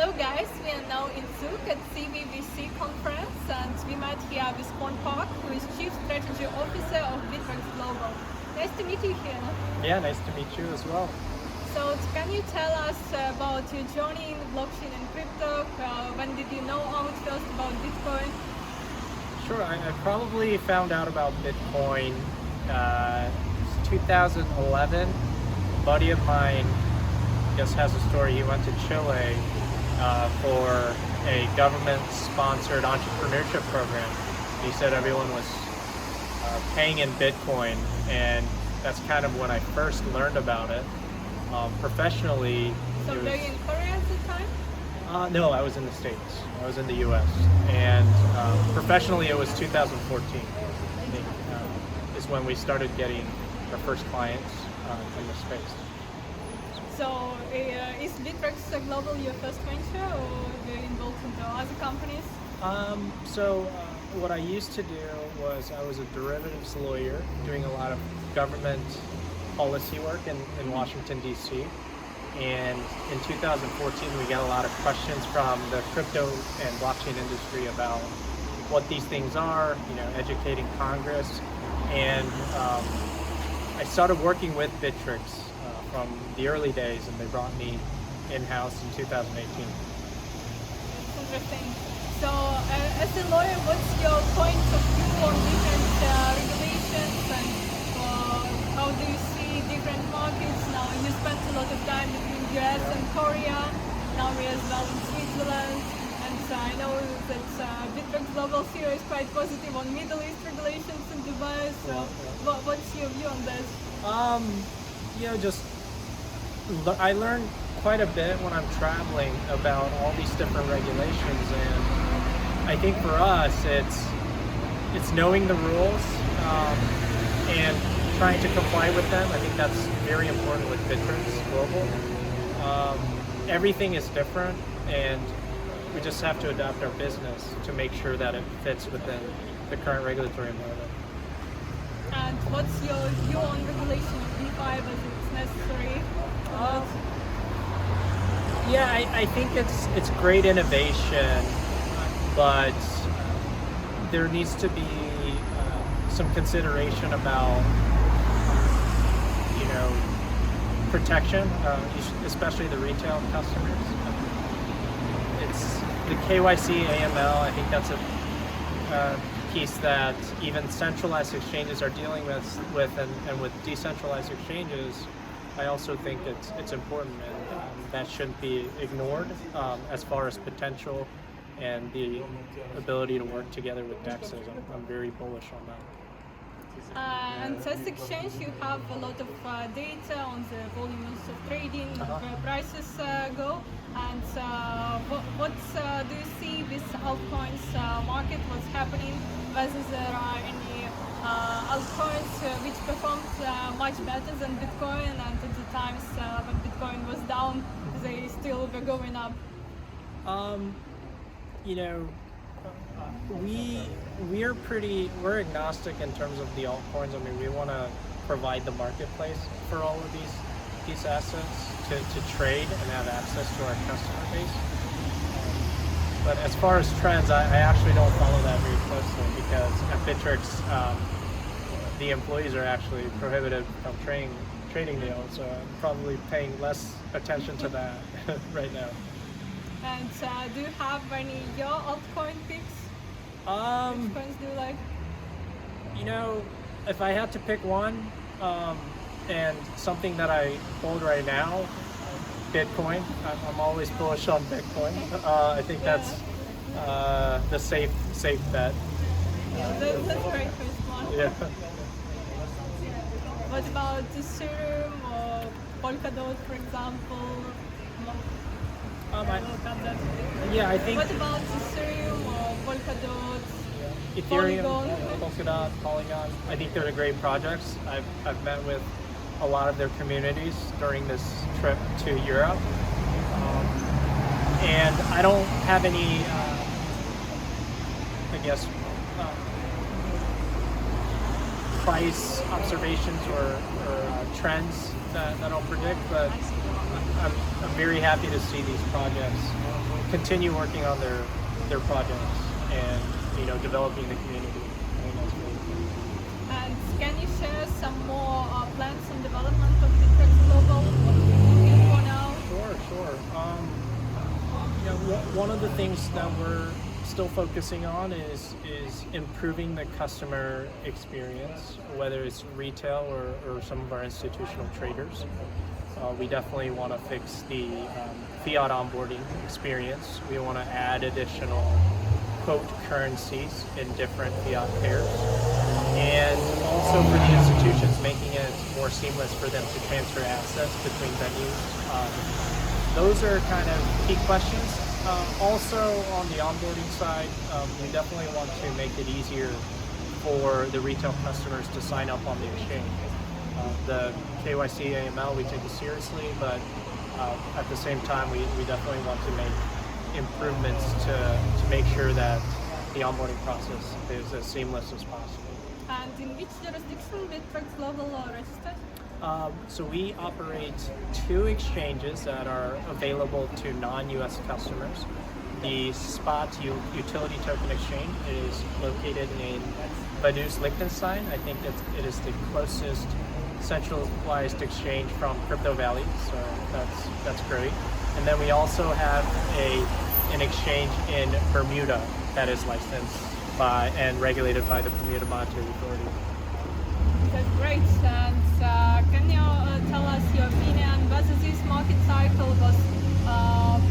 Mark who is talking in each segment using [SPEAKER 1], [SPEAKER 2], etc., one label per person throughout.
[SPEAKER 1] Hello guys, we are now in Zug at CBBC conference and we met here with Kwon, who is Chief Strategy Officer of Bittrex Global. Nice to meet you here.
[SPEAKER 2] Yeah, nice to meet you as well.
[SPEAKER 1] So can you tell us about your journey in blockchain and crypto? When did you know out first about Bitcoin?
[SPEAKER 2] Sure, I probably found out about Bitcoin 2011. A buddy of mine just has a story. He went to Chile for a government-sponsored entrepreneurship program. He said everyone was paying in Bitcoin, and that's kind of when I first learned about it. Professionally,
[SPEAKER 1] So were you in Korea at the time?
[SPEAKER 2] no, I was in the States. I was in the U.S. And professionally, it was 2014. I think is when we started getting our first clients in the space.
[SPEAKER 1] So is Bittrex Global your first venture or were you involved in the other companies?
[SPEAKER 2] What I used to do was I was a derivatives lawyer doing a lot of government policy work in Washington, D.C. And in 2014, we got a lot of questions from the crypto and blockchain industry about what these things are, educating Congress. And I started working with Bittrex from the early days, and they brought me in-house in 2018.
[SPEAKER 1] Interesting. So, as a lawyer, what's your point of view on different regulations and how do you see different markets? Now, you spent a lot of time between US and Korea, now we as well in Switzerland, and I know that Bittrex Global CEO is quite positive on Middle East regulations in Dubai, so what's your view on this?
[SPEAKER 2] I learned quite a bit when I'm traveling about all these different regulations, and I think for us it's knowing the rules and trying to comply with them. I think that's very important with Bittrex Global. Everything is different, and we just have to adapt our business to make sure that it fits within the current regulatory environment.
[SPEAKER 1] And what's your view on regulation of DeFi, whether it's necessary?
[SPEAKER 2] I think it's great innovation, but there needs to be some consideration about protection, especially the retail customers. It's the KYC, AML. I think that's a piece that even centralized exchanges are dealing with, and with decentralized exchanges, I also think it's important, and that shouldn't be ignored as far as potential and the ability to work together with DEXs. I'm very bullish on that.
[SPEAKER 1] And as exchange, you have a lot of data on the volumes of trading, where prices go. And what do you see with altcoins market? What's happening? Whether there are any altcoins which performed much better than Bitcoin, and at the times when Bitcoin was down, they still were going up.
[SPEAKER 2] We're agnostic in terms of the altcoins. I mean, we want to provide the marketplace for all of these assets to trade and have access to our customer base. But as far as trends, I actually don't follow that very closely, because at Bittrex, the employees are actually prohibited from trading the alt, so I'm probably paying less attention to that right now.
[SPEAKER 1] And do you have any your altcoin picks? Which coins do you like?
[SPEAKER 2] If I had to pick one, and something that I hold right now, Bitcoin. I'm always bullish on Bitcoin. I think that's the safe bet.
[SPEAKER 1] Yeah, that's great first one.
[SPEAKER 2] Yeah.
[SPEAKER 1] What about Ethereum or Polkadot, for example?
[SPEAKER 2] I think
[SPEAKER 1] What about Ethereum or Polkadot?
[SPEAKER 2] Ethereum,
[SPEAKER 1] Polygon?
[SPEAKER 2] Polkadot, Polygon. I think they're great projects. I've met with a lot of their communities during this trip to Europe, and I don't have any, price observations or trends that I'll predict, but I'm very happy to see these projects continue working on their projects and developing the community. I think that's really cool.
[SPEAKER 1] And can you share some more plans and development of Bittrex Global? What are we looking for now?
[SPEAKER 2] Sure. One of the things that we're still focusing on is improving the customer experience, whether it's retail or some of our institutional traders. We definitely want to fix the fiat onboarding experience. We want to add additional quote currencies in different fiat pairs, and also for the institutions, making it more seamless for them to transfer assets between venues. Those are kind of key questions. Also on the onboarding side, we definitely want to make it easier for the retail customers to sign up on the exchange. The KYC AML, we take it seriously, but at the same time, we definitely want to make improvements to make sure that the onboarding process is as seamless as possible.
[SPEAKER 1] And in which jurisdiction Bittrex Global registered?
[SPEAKER 2] So we operate 2 exchanges that are available to non-US customers. The spot utility token exchange is located in Vaduz, Liechtenstein. I think it is the closest centralized exchange from Crypto Valley, so that's great. And then we also have an exchange in Bermuda that is licensed by and regulated by the Bermuda Monetary Authority.
[SPEAKER 1] That's great. And can you tell us your opinion whether this market cycle was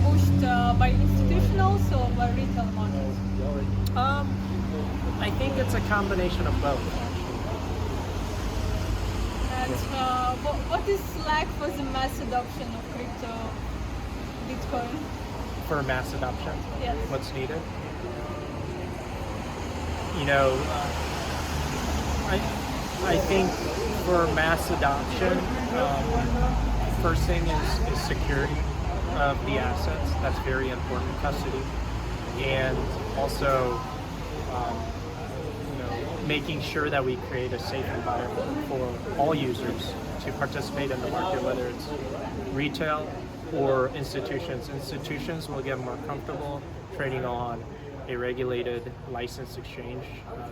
[SPEAKER 1] pushed by institutionals or by retail markets?
[SPEAKER 2] I think it's a combination of both, actually.
[SPEAKER 1] And what is lack for the mass adoption of crypto, Bitcoin?
[SPEAKER 2] For mass adoption,
[SPEAKER 1] Yes.
[SPEAKER 2] what's needed? I think for mass adoption, first thing is security of the assets. That's very important, custody, and also making sure that we create a safe environment for all users to participate in the market, whether it's retail or institutions. Institutions will get more comfortable trading on a regulated licensed exchange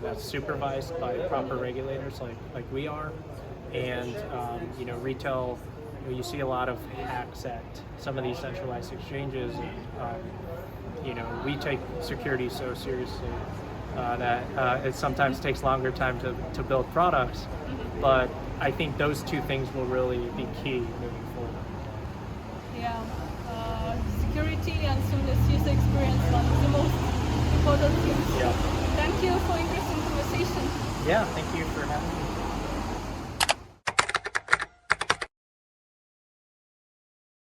[SPEAKER 2] that's supervised by proper regulators like we are, and retail, you see a lot of hacks at some of these centralized exchanges, and we take security so seriously that it sometimes takes longer time to build products, but I think those 2 things will really be key moving forward.
[SPEAKER 1] Yeah, security and seamless user experience, one of the most important things.
[SPEAKER 2] Yeah.
[SPEAKER 1] Thank you for interesting conversation.
[SPEAKER 2] Yeah, thank you for having me.